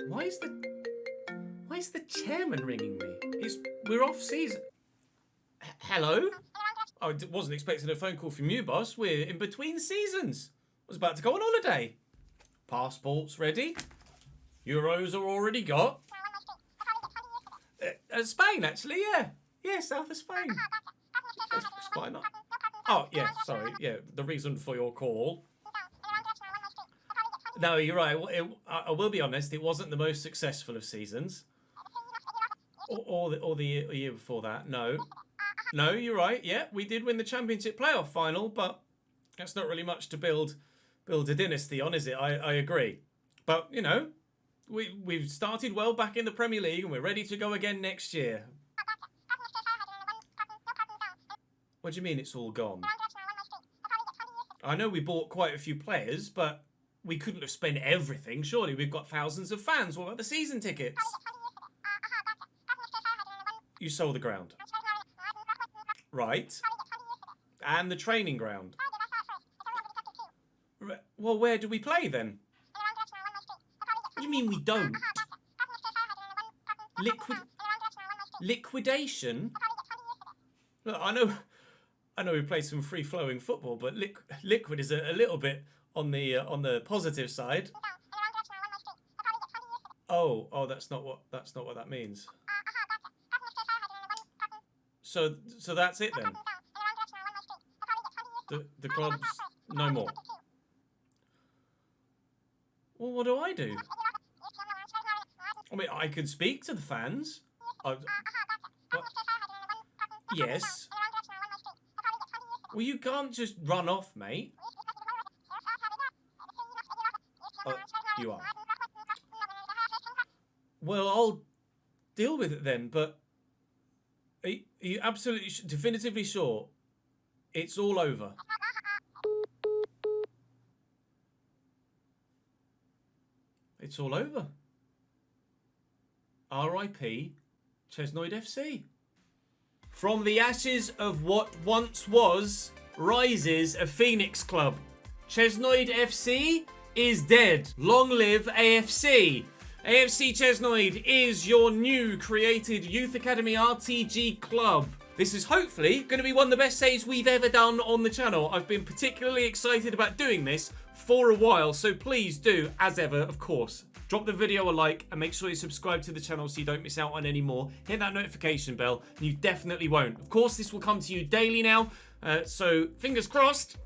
Why is the chairman ringing me? We're off season. Hello? I wasn't expecting a phone call from you, boss. We're in between seasons. I was about to go on holiday. Passports ready? Euros are already got. Spain, actually, yeah. Yeah, south of Spain. It's quite nice. Oh, yeah, sorry. Yeah, the reason for your call. No, you're right. I will be honest, it wasn't the most successful of seasons. Or the year before that. No. No, you're right. Yeah, we did win the championship playoff final, but that's not really much to build a dynasty on, is it? I agree. But, you know, we've started well back in the Premier League and we're ready to go again next year. What do you mean it's all gone? I know we bought quite a few players, but we couldn't have spent everything. Surely we've got thousands of fans. What about the season tickets? You sold the ground. Right. And the training ground. Well, where do we play then? What do you mean we don't? Liquidation? Look, I know we play some free-flowing football, but liquid is a little bit on the positive side. Oh, that's not what that means. So that's it then. The club's no more. Well, what do I do? I mean, I could speak to the fans. Yes. Well, you can't just run off, mate. You are. Well, I'll deal with it then, but are you absolutely, definitively sure it's all over? It's all over. R.I.P. Chesnoid FC. From the ashes of what once was, rises a phoenix club. Chesnoid FC is dead. Long live AFC. AFC Chesnoid is your new created Youth Academy RTG club. This is hopefully going to be one of the best saves we've ever done on the channel. I've been particularly excited about doing this for a while, so please do, as ever, of course, drop the video a like and make sure you subscribe to the channel so you don't miss out on any more. Hit that notification bell and you definitely won't. Of course, this will come to you daily now, so fingers crossed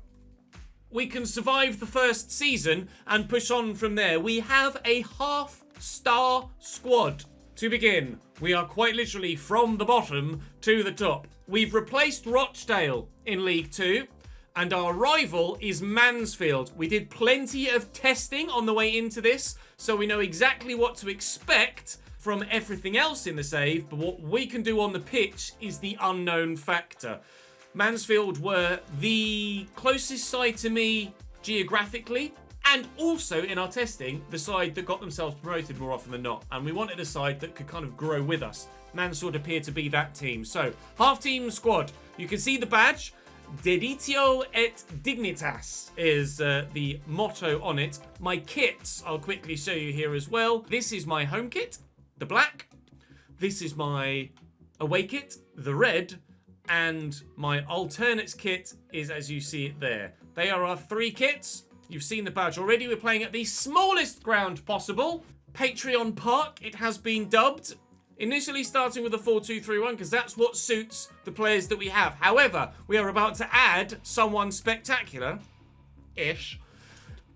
we can survive the first season and push on from there. We have a half-star squad. To begin, we are quite literally from the bottom to the top. We've replaced Rochdale in League 2. And our rival is Mansfield. We did plenty of testing on the way into this, so we know exactly what to expect from everything else in the save, but what we can do on the pitch is the unknown factor. Mansfield were the closest side to me geographically, and also in our testing, the side that got themselves promoted more often than not. And we wanted a side that could kind of grow with us. Mansfield appeared to be that team. So, half-team squad. You can see the badge. Deditio et Dignitas is the motto on it. My kits, I'll quickly show you here as well. This is my home kit, the black. This is my away kit, the red. And my alternates kit is as you see it there. They are our 3 kits. You've seen the badge already. We're playing at the smallest ground possible. Patreon Park, it has been dubbed. Initially starting with a 4-2-3-1 because that's what suits the players that we have. However, we are about to add someone spectacular-ish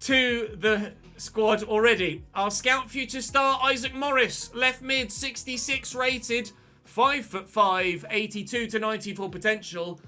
to the squad already. Our scout future star, Isaac Morris, left mid, 66 rated, 5'5", 82 to 94 potential.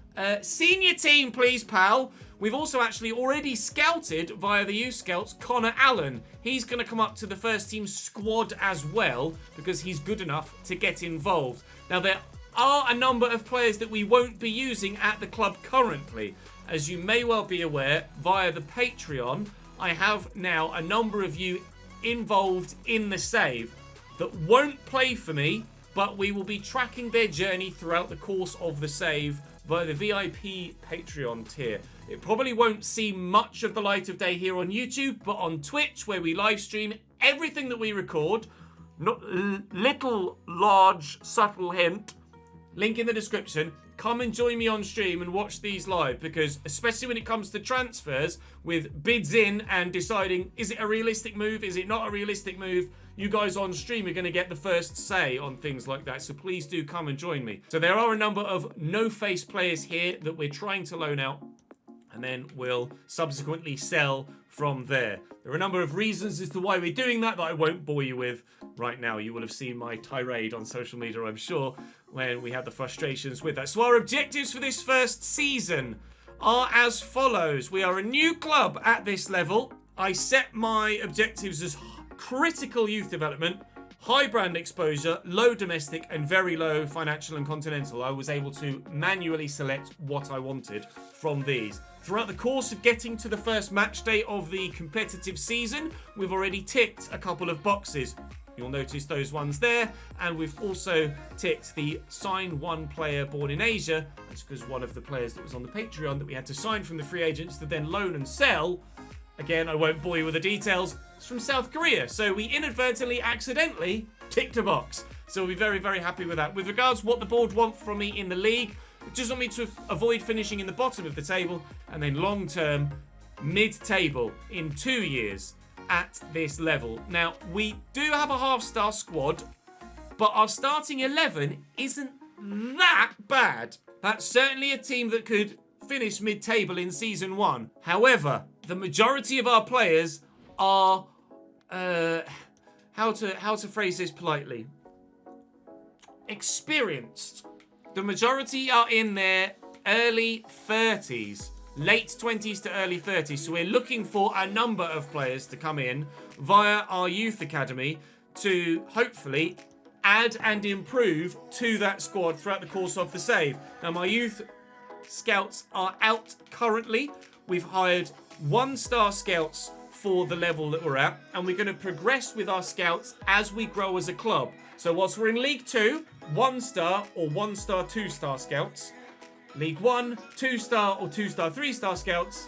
Senior team, please, pal. We've also actually already scouted via the youth scouts Connor Allen. He's going to come up to the first team squad as well because he's good enough to get involved. Now, there are a number of players that we won't be using at the club currently. As you may well be aware, via the Patreon, I have now a number of you involved in the save that won't play for me, but we will be tracking their journey throughout the course of the save via the VIP Patreon tier. It probably won't see much of the light of day here on YouTube, but on Twitch, where we live stream everything that we record, not little, large, subtle hint, link in the description. Come and join me on stream and watch these live, because especially when it comes to transfers, with bids in and deciding, is it a realistic move, is it not a realistic move, you guys on stream are going to get the first say on things like that, so please do come and join me. So there are a number of no-face players here that we're trying to loan out, and then we'll subsequently sell from there. There are a number of reasons as to why we're doing that I won't bore you with right now. You will have seen my tirade on social media, I'm sure, when we had the frustrations with that. So our objectives for this first season are as follows. We are a new club at this level. I set my objectives as critical youth development, high brand exposure, low domestic, and very low financial and continental. I was able to manually select what I wanted from these. Throughout the course of getting to the first match day of the competitive season, we've already ticked a couple of boxes. You'll notice those ones there, and we've also ticked the sign one player born in Asia. That's because one of the players that was on the Patreon that we had to sign from the free agents to then loan and sell, again, I won't bore you with the details, it's from South Korea. So we inadvertently, accidentally ticked a box. So we'll be very, very happy with that. With regards to what the board want from me in the league, it just want me to avoid finishing in the bottom of the table, and then long-term, mid-table in 2 years at this level. Now, we do have a half-star squad, but our starting 11 isn't that bad. That's certainly a team that could finish mid-table in Season 1. However, the majority of our players are, how to phrase this politely, experienced. The majority are in their early 30s. Late 20s to early 30s. So we're looking for a number of players to come in via our youth academy to hopefully add and improve to that squad throughout the course of the save. Now, my youth scouts are out currently. We've hired 1-star scouts for the level that we're at, and we're going to progress with our scouts as we grow as a club. So whilst we're in League 2, 1-star or 1-star 2-star scouts, League 1, 2-star or 2-star 3-star scouts,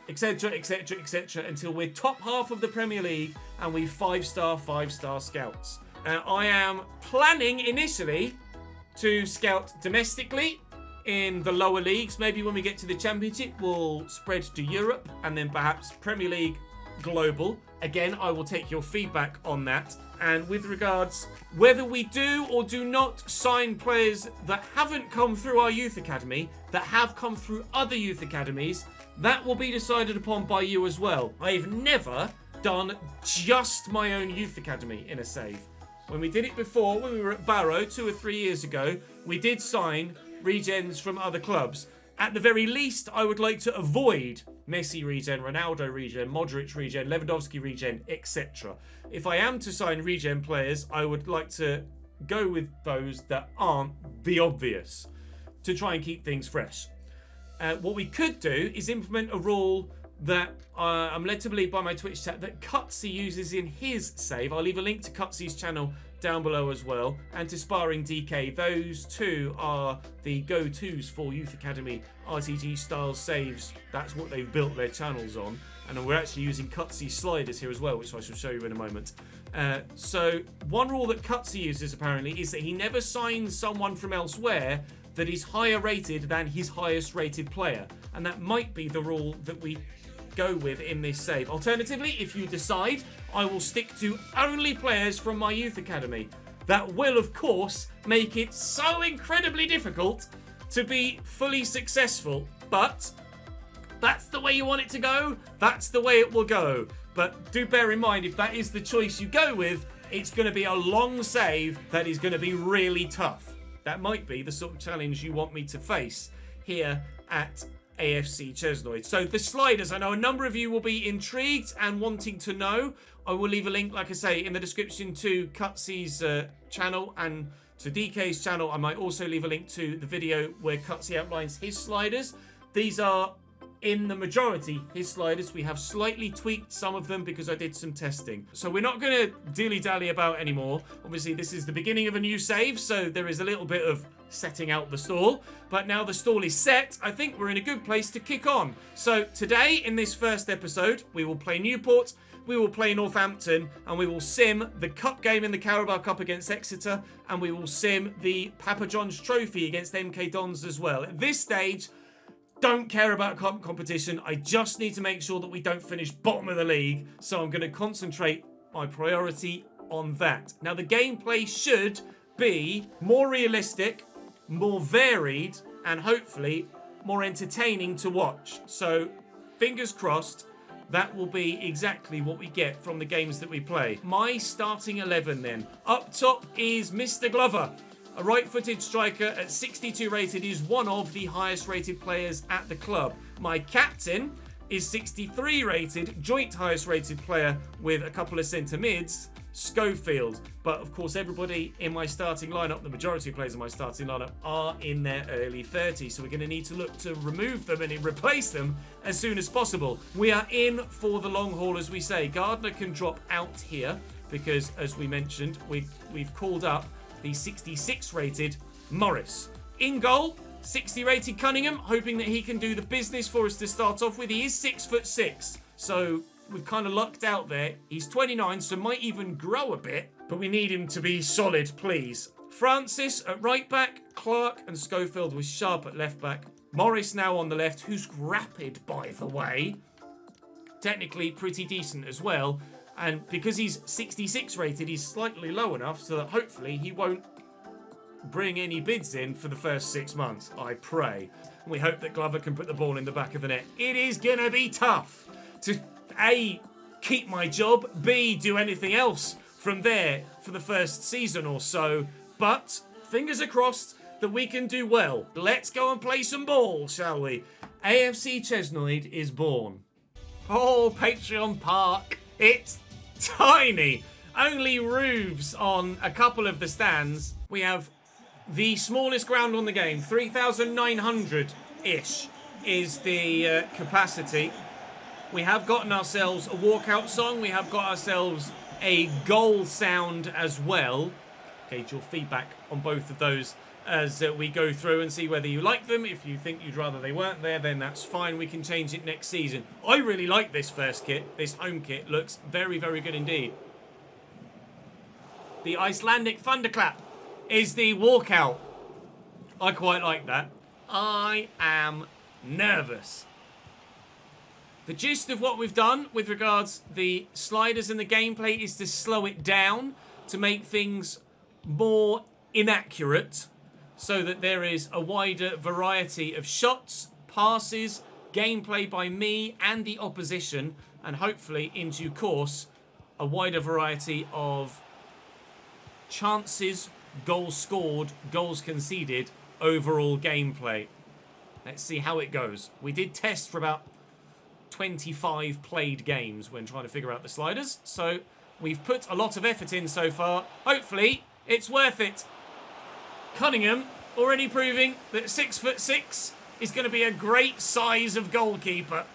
etc, etc, etc, until we're top half of the Premier League and we've 5-star, 5-star scouts. I am planning initially to scout domestically in the lower leagues. Maybe when we get to the Championship, we'll spread to Europe and then perhaps Premier League global. Again, I will take your feedback on that. And with regards whether we do or do not sign players that haven't come through our youth academy, that have come through other youth academies, that will be decided upon by you as well. I've never done just my own youth academy in a save. When we did it before, when we were at Barrow 2 or 3 years ago, we did sign regens from other clubs. At the very least, I would like to avoid Messi regen, Ronaldo regen, Modric regen, Lewandowski regen, etc. If I am to sign regen players, I would like to go with those that aren't the obvious to try and keep things fresh. What we could do is implement a rule that I'm led to believe by my Twitch chat that Cutsy uses in his save. I'll leave a link to Cutsy's channel down below as well, and to Sparring DK. Those two are the go-tos for Youth Academy RTG style saves. That's what they've built their channels on, and we're actually using Cutsy sliders here as well, which I shall show you in a moment. So one rule that Cutsy uses apparently is that he never signs someone from elsewhere that is higher rated than his highest rated player, and that might be the rule that we go with in this save. Alternatively, if you decide, I will stick to only players from my youth academy. That will, of course, make it so incredibly difficult to be fully successful, but that's the way you want it to go, that's the way it will go. But do bear in mind, if that is the choice you go with, it's going to be a long save that is going to be really tough. That might be the sort of challenge you want me to face here at AFC Chesnoid. So the sliders, I know a number of you will be intrigued and wanting to know. I will leave a link, like I say, in the description to Cutsy's channel and to DK's channel. I might also leave a link to the video where Cutsy outlines his sliders. These are in the majority, his sliders, we have slightly tweaked some of them because I did some testing. So we're not going to dilly-dally about anymore. Obviously, this is the beginning of a new save, so there is a little bit of setting out the stall. But now the stall is set, I think we're in a good place to kick on. So today, in this first episode, we will play Newport, we will play Northampton, and we will sim the cup game in the Carabao Cup against Exeter, and we will sim the Papa John's Trophy against MK Dons as well. At this stage, don't care about competition. I just need to make sure that we don't finish bottom of the league. So I'm going to concentrate my priority on that. Now, the gameplay should be more realistic, more varied, and hopefully more entertaining to watch. So fingers crossed, that will be exactly what we get from the games that we play. My starting 11 then. Up top is Mr. Glover. A right-footed striker at 62 rated is one of the highest rated players at the club. My captain is 63 rated, joint highest rated player with a couple of centre mids, Schofield. But of course, everybody in my starting lineup, the majority of players in my starting lineup, are in their early 30s. So we're going to need to look to remove them and replace them as soon as possible. We are in for the long haul, as we say. Gardner can drop out here because, as we mentioned, we've called up the 66 rated Morris. In goal, 60 rated Cunningham, hoping that he can do the business for us to start off with. He is 6'6", so we've kind of lucked out there. He's 29, so might even grow a bit, but we need him to be solid, please. Francis at right back, Clark and Schofield with Sharp at left back. Morris now on the left, who's rapid, by the way. Technically pretty decent as well. And because he's 66 rated, he's slightly low enough so that hopefully he won't bring any bids in for the first 6 months, I pray. And we hope that Glover can put the ball in the back of the net. It is going to be tough to, A, keep my job, B, do anything else from there for the first season or so. But fingers are crossed that we can do well. Let's go and play some ball, shall we? AFC Chesnoid is born. Oh, Patreon Park. It's tiny. Only roofs on a couple of the stands. We have the smallest ground on the game. 3,900-ish is the capacity. We have gotten ourselves a walkout song. We have got ourselves a goal sound as well. Gauge your feedback on both of those as we go through and see whether you like them. If you think you'd rather they weren't there, then that's fine. We can change it next season. I really like this first kit. This home kit looks very, very good indeed. The Icelandic thunderclap is the walkout. I quite like that. I am nervous. The gist of what we've done with regards the sliders and the gameplay is to slow it down, to make things more inaccurate, so that there is a wider variety of shots, passes, gameplay by me and the opposition, and hopefully, in due course, a wider variety of chances, goals scored, goals conceded, overall gameplay. Let's see how it goes. We did test for about 25 played games when trying to figure out the sliders, so we've put a lot of effort in so far. Hopefully, it's worth it. Cunningham already proving that 6'6" is going to be a great size of goalkeeper.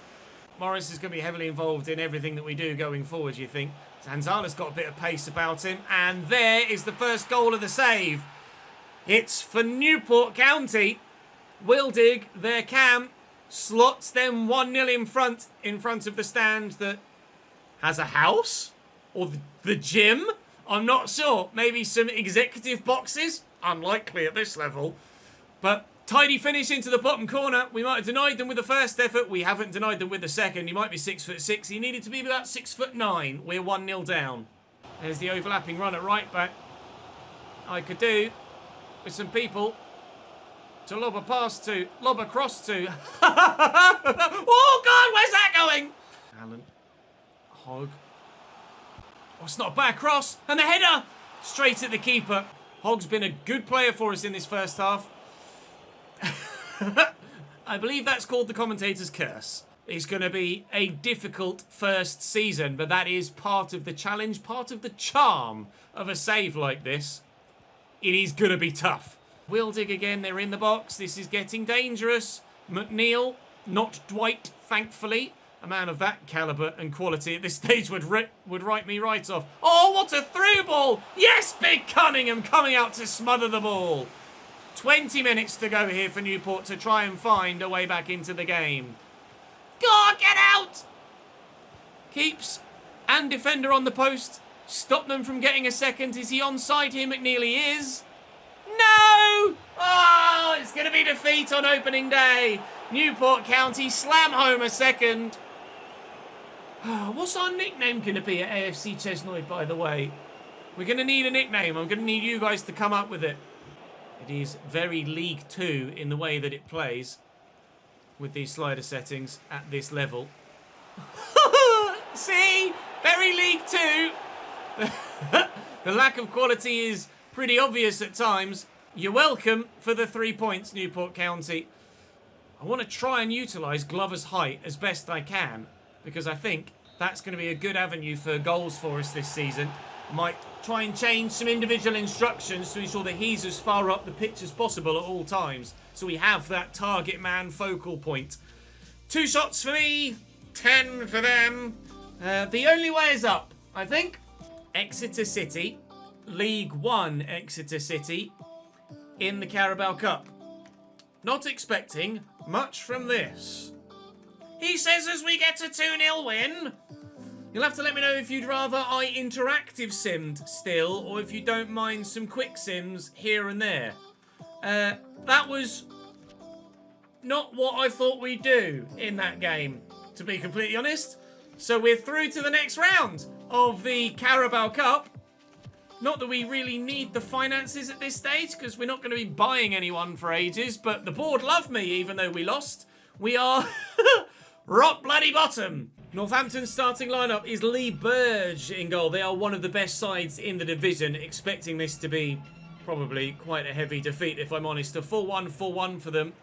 Morris is going to be heavily involved in everything that we do going forward, you think. Zanzala's got a bit of pace about him. And there is the first goal of the save. It's for Newport County. Wildig, their cam, slots them 1-0 in front of the stand that has a house? Or the gym? I'm not sure. Maybe some executive boxes? Unlikely at this level. But tidy finish into the bottom corner. We might have denied them with the first effort. We haven't denied them with the second. He might be 6'6". He needed to be about 6'9". We're 1-0 down. There's the overlapping run at right back. I could do with some people to lob a pass to, lob a cross to. Oh, God, where's that going? Allen. Hogg. Oh, it's not a bad cross. And the header straight at the keeper. Hogg's been a good player for us in this first half. I believe that's called the commentator's curse. It's going to be a difficult first season, but that is part of the challenge, part of the charm of a save like this. It is going to be tough. Wildig again, they're in the box. This is getting dangerous. McNeil Not Dwight, thankfully. A man of that calibre and quality at this stage would write me right off. Oh, what a through ball! Yes, Big Cunningham coming out to smother the ball. 20 minutes to go here for Newport to try and find a way back into the game. God, get out! Keeps and defender on the post. Stop them from getting a second. Is he onside here? McNeely is. No! Oh, it's going to be defeat on opening day. Newport County slam home a second. What's our nickname going to be at AFC Chesnoid, by the way? We're going to need a nickname. I'm going to need you guys to come up with it. It is very League 2 in the way that it plays with these slider settings at this level. See? Very League 2. The lack of quality is pretty obvious at times. You're welcome for the 3 points, Newport County. I want to try and utilise Glover's height as best I can, because I think that's going to be a good avenue for goals for us this season. Might try and change some individual instructions to ensure that he's as far up the pitch as possible at all times, so we have that target man focal point. 2 shots for me, 10 for them. The only way is up, I think. Exeter City, League 1 Exeter City, in the Carabao Cup. Not expecting much from this. He says as we get a 2-0 win. You'll have to let me know if you'd rather I interactive simmed still, or if you don't mind some quick sims here and there. That was not what I thought we'd do in that game, to be completely honest. So we're through to the next round of the Carabao Cup. Not that we really need the finances at this stage, because we're not going to be buying anyone for ages, but the board love me even though we lost. We are rock bloody bottom. Northampton's starting lineup is Lee Burge in goal. They are one of the best sides in the division, expecting this to be probably quite a heavy defeat, if I'm honest. A 4-1 for them.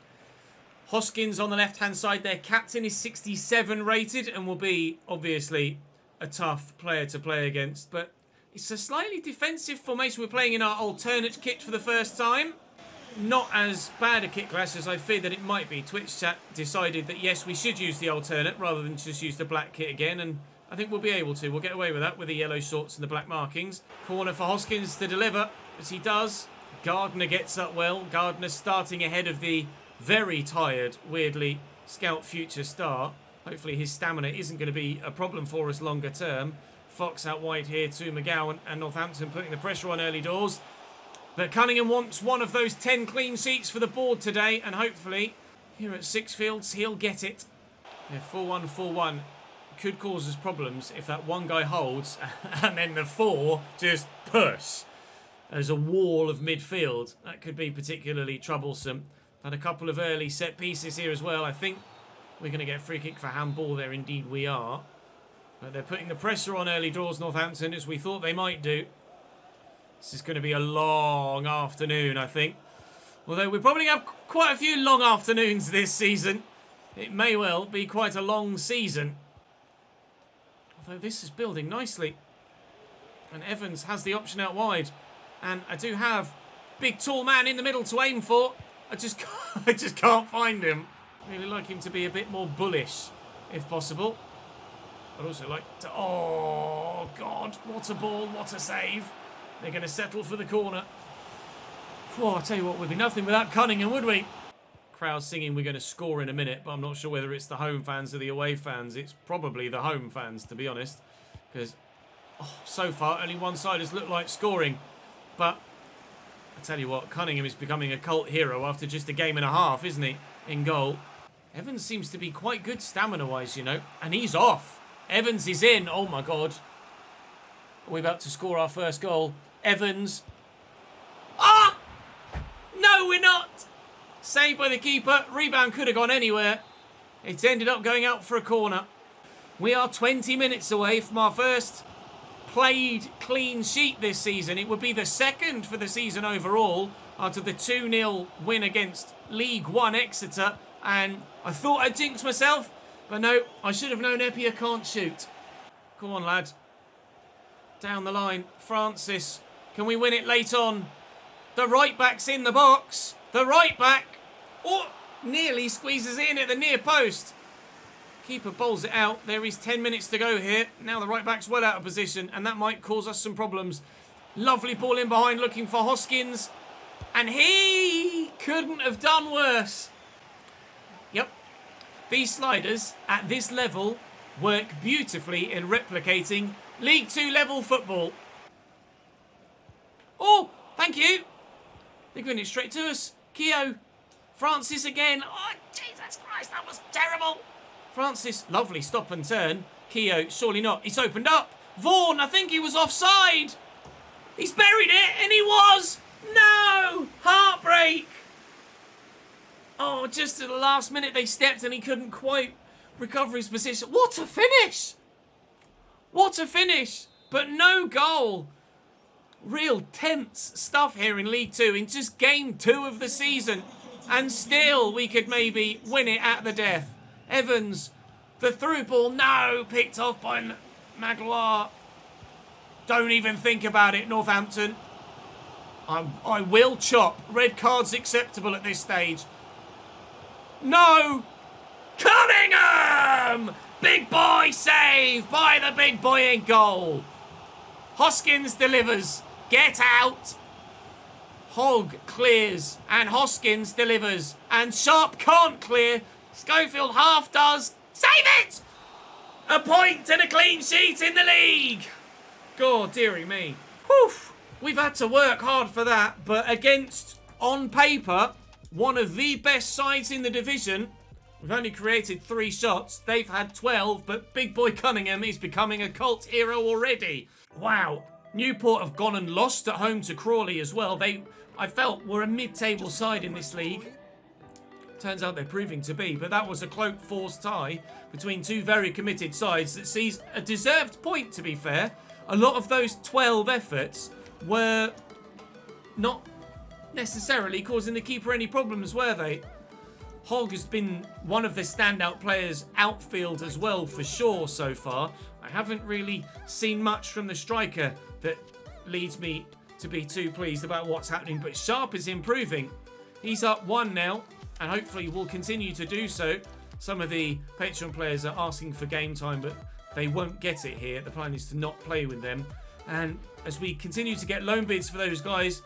Hoskins on the left-hand side. Their captain is 67 rated and will be, obviously, a tough player to play against. But it's a slightly defensive formation. We're playing in our alternate kit for the first time. Not as bad a kit class as I feared that it might be. Twitch chat decided that, yes, we should use the alternate rather than just use the black kit again. And I think we'll be able to. We'll get away with that with the yellow shorts and the black markings. Corner for Hoskins to deliver, as he does. Gardner gets up well. Gardner starting ahead of the very tired, weirdly, Scout Future star. Hopefully his stamina isn't going to be a problem for us longer term. Fox out wide here to McGowan, and Northampton putting the pressure on early doors. But Cunningham wants one of those 10 clean sheets for the board today, and hopefully here at Sixfields he'll get it. Yeah, 4-1 could cause us problems if that one guy holds and then the 4 just push as a wall of midfield. That could be particularly troublesome. Had a couple of early set pieces here as well. I think we're going to get a free kick for handball there. Indeed we are. But they're putting the pressure on early doors, Northampton, as we thought they might do. This is going to be a long afternoon, I think. Although we probably have quite a few long afternoons this season. It may well be quite a long season. Although this is building nicely. And Evans has the option out wide. And I do have big tall man in the middle to aim for. I just can't find him. Really like him to be a bit more bullish, if possible. I'd also like to... Oh, God. What a ball. What a save. They're going to settle for the corner. Oh, I'll tell you what, we'd be nothing without Cunningham, would we? Crowd singing we're going to score in a minute, but I'm not sure whether it's the home fans or the away fans. It's probably the home fans, to be honest. Because so far, only one side has looked like scoring. But I tell you what, Cunningham is becoming a cult hero after just a game and a half, isn't he? In goal. Evans seems to be quite good stamina-wise, you know. And he's off. Evans is in. Oh, my God. Are we about to score our first goal? Evans. Ah! No, we're not. Saved by the keeper. Rebound could have gone anywhere. It's ended up going out for a corner. We are 20 minutes away from our first played clean sheet this season. It would be the second for the season overall after the 2-0 win against League 1 Exeter. And I thought I'd jinx myself, but no, I should have known Ep1 can't shoot. Come on, lad. Down the line. Francis. Can we win it late on? The right back's in the box. The right back. Oh, nearly squeezes in at the near post. Keeper bowls it out. There is 10 minutes to go here. Now the right back's well out of position, and that might cause us some problems. Lovely ball in behind, looking for Hoskins. And he couldn't have done worse. Yep. These sliders at this level work beautifully in replicating League 2 level football. Oh, thank you. They're giving it straight to us. Keogh. Francis again. Oh, Jesus Christ, that was terrible. Francis, lovely stop and turn. Keogh, surely not. He's opened up. Vaughan, I think he was offside. He's buried it, and he was. No! Heartbreak. Oh, just at the last minute they stepped and he couldn't quite recover his position. What a finish! What a finish! But no goal. Real tense stuff here in League 2 in just game 2 of the season. And still we could maybe win it at the death. Evans, the through ball, no, picked off by Magloire. Don't even think about it, Northampton. I will chop. Red card's acceptable at this stage. No! Cunningham! Big boy save by the big boy in goal. Hoskins delivers. Get out. Hogg clears and Hoskins delivers. And Sharp can't clear. Schofield half does. Save it! A point and a clean sheet in the league. God, dearie me. Whew. We've had to work hard for that, but against, on paper, one of the best sides in the division, we've only created 3 shots. They've had 12, but big boy Cunningham is becoming a cult hero already. Wow. Newport have gone and lost at home to Crawley as well. I felt, were a mid-table side in this league. Turns out they're proving to be, but that was a cloak force tie between 2 very committed sides that sees a deserved point, to be fair. A lot of those 12 efforts were not necessarily causing the keeper any problems, were they? Hogg has been one of the standout players outfield as well, for sure, so far. I haven't really seen much from the striker that leads me to be too pleased about what's happening, but Sharp is improving. He's up 1 now, and hopefully will continue to do so. Some of the Patreon players are asking for game time, but they won't get it here. The plan is to not play with them. And as we continue to get loan bids for those guys,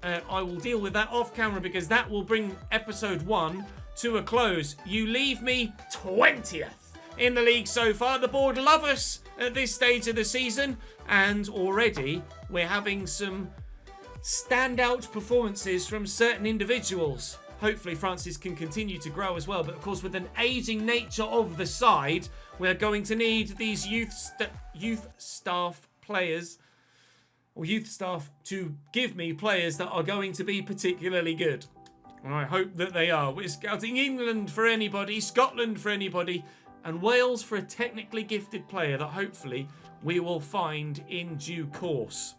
I will deal with that off camera because that will bring episode 1 to a close. You leave me 20th in the league so far. The board love us at this stage of the season, and already we're having some standout performances from certain individuals. Hopefully Francis can continue to grow as well, but of course with an aging nature of the side, we're going to need these youth staff players, or youth staff, to give me players that are going to be particularly good. And I hope that they are. We're scouting England for anybody, Scotland for anybody, and Wales for a technically gifted player that hopefully we will find in due course.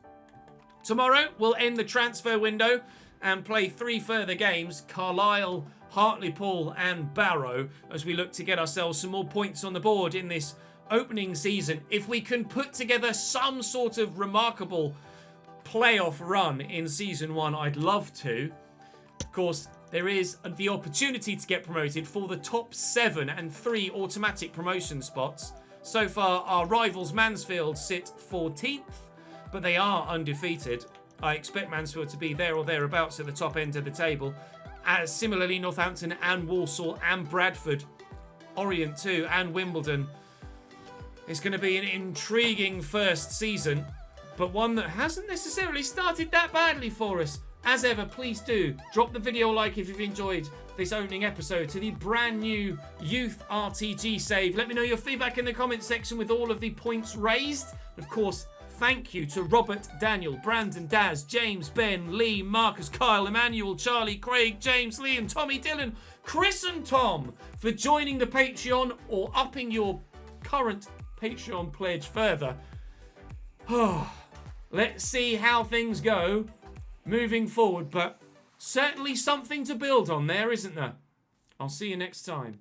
Tomorrow we'll end the transfer window and play 3 further games, Carlisle, Hartlepool and Barrow, as we look to get ourselves some more points on the board in this opening season. If we can put together some sort of remarkable playoff run in season 1, I'd love to. Of course, there is the opportunity to get promoted for the top 7 and 3 automatic promotion spots. So far, our rivals Mansfield sit 14th, but they are undefeated. I expect Mansfield to be there or thereabouts at the top end of the table. As similarly, Northampton and Walsall and Bradford, Orient too, and Wimbledon. It's going to be an intriguing first season, but one that hasn't necessarily started that badly for us. As ever, please do drop the video a like if you've enjoyed this opening episode to the brand new Youth RTG save. Let me know your feedback in the comments section with all of the points raised. Of course, thank you to Robert, Daniel, Brandon, Daz, James, Ben, Lee, Marcus, Kyle, Emmanuel, Charlie, Craig, James, Liam, Tommy, Dylan, Chris and Tom for joining the Patreon or upping your current Patreon pledge further. Let's see how things go moving forward, but certainly something to build on there, isn't there? I'll see you next time.